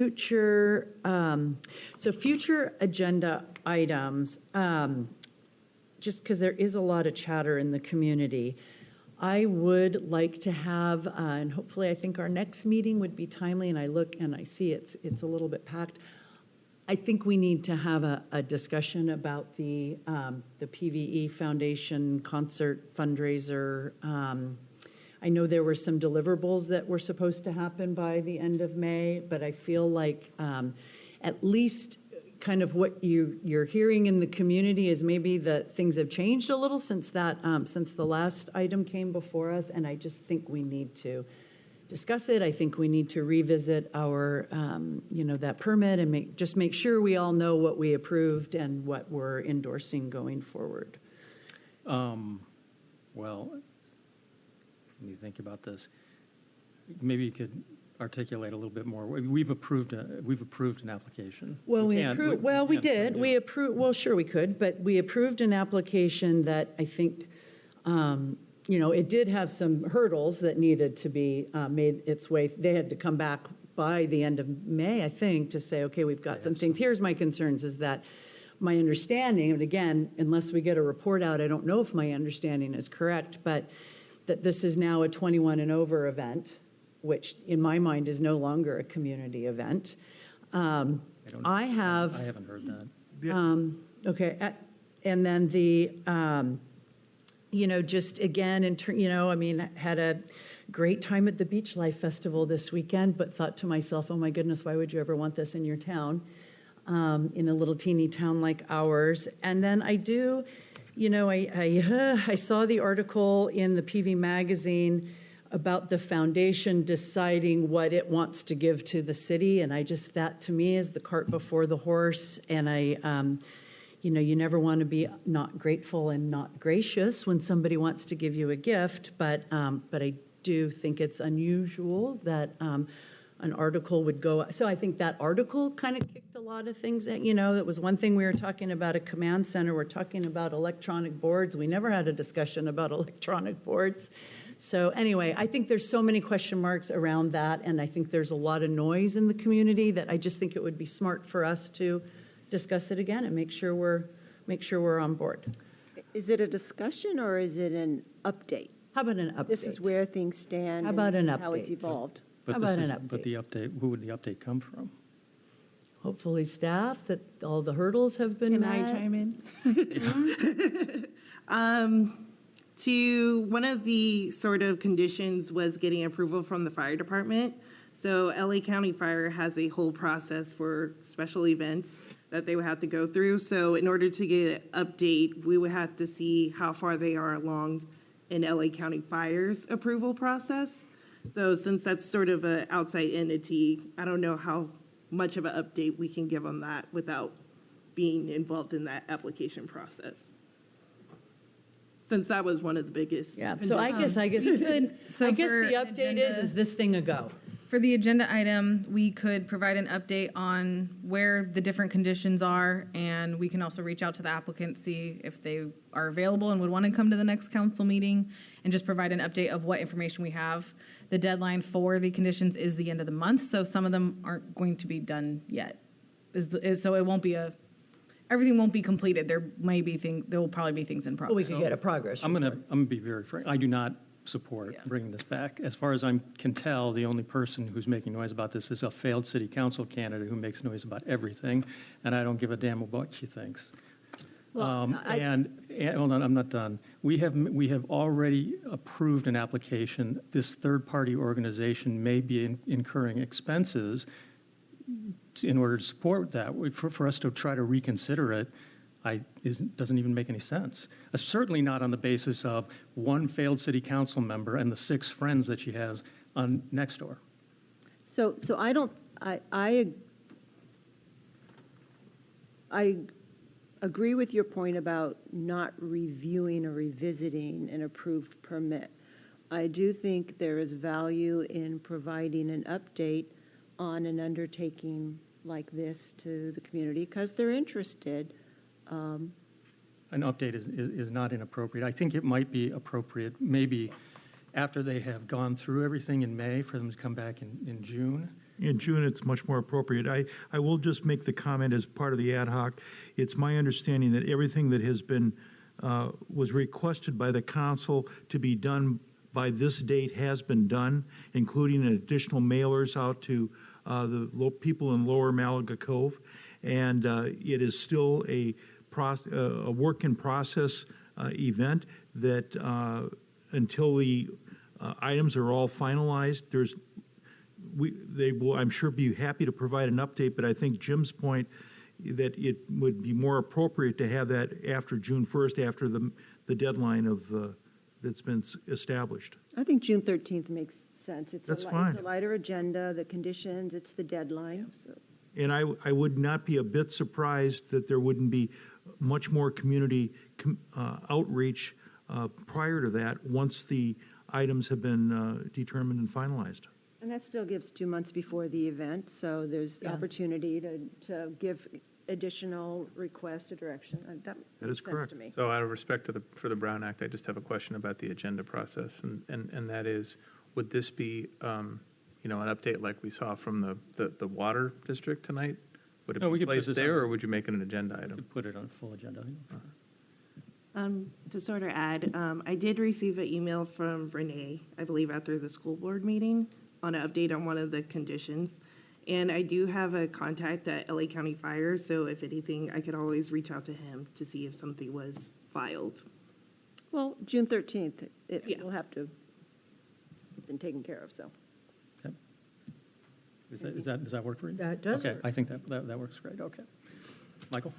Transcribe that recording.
Future, so future agenda items, just because there is a lot of chatter in the community, I would like to have, and hopefully I think our next meeting would be timely, and I look and I see it's a little bit packed. I think we need to have a discussion about the PVE Foundation concert fundraiser. I know there were some deliverables that were supposed to happen by the end of May, but I feel like at least kind of what you're hearing in the community is maybe that things have changed a little since the last item came before us, and I just think we need to discuss it. I think we need to revisit our, that permit and make sure we all know what we approved and what we're endorsing going forward. Well, when you think about this, maybe you could articulate a little bit more. We've approved an application. Well, we did. We approved. Well, sure, we could, but we approved an application that I think, it did have some hurdles that needed to be made its way. They had to come back by the end of May, I think, to say, okay, we've got some things. Here's my concerns: is that my understanding, and again, unless we get a report out, I don't know if my understanding is correct, but that this is now a 21 and over event, which in my mind is no longer a community event. I haven't heard that. Okay. And then just again, had a great time at the Beach Life Festival this weekend, but thought to myself, oh my goodness, why would you ever want this in your town, in a little teeny town like ours? And then I saw the article in the PV magazine about the foundation deciding what it wants to give to the city, and that to me is the cart before the horse. And you never want to be not grateful and not gracious when somebody wants to give you a gift, but I do think it's unusual that an article would go. So I think that article kind of kicked a lot of things. That was one thing. We were talking about a command center. We're talking about electronic boards. We never had a discussion about electronic boards. So anyway, I think there's so many question marks around that, and I think there's a lot of noise in the community that I just think it would be smart for us to discuss it again and make sure we're on board. Is it a discussion or is it an update? How about an update? This is where things stand. How about an update? How it's evolved. How about an update? But the update, who would the update come from? Hopefully staff, that all the hurdles have been met. Can I chime in? One of the sort of conditions was getting approval from the fire department. So LA County Fire has a whole process for special events that they would have to go through. So in order to get an update, we would have to see how far they are along in LA County Fire's approval process. So since that's sort of an outside entity, I don't know how much of an update we can give on that without being involved in that application process. Since that was one of the biggest. Yeah, so I guess the update is this thing a go? For the agenda item, we could provide an update on where the different conditions are, and we can also reach out to the applicant, see if they are available and would want to come to the next council meeting, and just provide an update of what information we have. The deadline for the conditions is the end of the month, so some of them aren't going to be done yet. So it won't be everything won't be completed. There will probably be things in progress. Well, we could get a progress I'm report. going to be very frank. I do not support bringing this back. As far as I can tell, the only person who's making noise about this is a failed city council candidate who makes noise about everything, and I don't give a damn about what she thinks. Well, and hold on, I'm not done. We have already approved an application. This third-party organization may be incurring expenses in order to support that. For us to try to reconsider it, doesn't even make any sense. Certainly not on the basis of one failed city council member and the 6 friends that she has on next door. So I agree with your point about not reviewing or revisiting an approved permit. I do think there is value in providing an update on an undertaking like this to the community because they're interested. An update is not inappropriate. I think it might be appropriate maybe after they have gone through everything in May for them to come back in June In June, it's much more appropriate. I will just make the comment as part of the ad hoc. It's my understanding that everything that has been, was requested by the council to be done by this date has been done, including additional mailers out to the people in Lower Malaga Cove. And it is still a work in process event that until the items are all finalized, they will, I'm sure, be happy to provide an update, but I think Jim's point that it would be more appropriate to have that after June 1st, after the deadline of that's been established. I think June 13th makes sense. That's fine. It's a lighter agenda, the conditions, it's the deadline, so. And I would not be a bit surprised that there wouldn't be much more community outreach prior to that, once the items have been determined and finalized. And that still gives 2 months before the event, so there's Yeah. opportunity to give additional requests or direction. That That makes is sense correct. to me. So out of respect for the Brown Act, I just have a question about the agenda process, and that is, would this be, an update like we saw from the water district tonight? Would it No, we be could put placed this there, on- or would you make it an agenda item? Could put it on a full agenda. To sort of add, I did receive an email from Renee, I believe after the school board meeting, on an update on one of the conditions. And I do have a contact at LA County Fire, so if anything, I could always reach out to him to see if something was filed. Well, June 13th, it Yeah. will have to have been taken care of, so. Okay. Does that work for you? That does Okay, work. I think that works great, okay. Michael?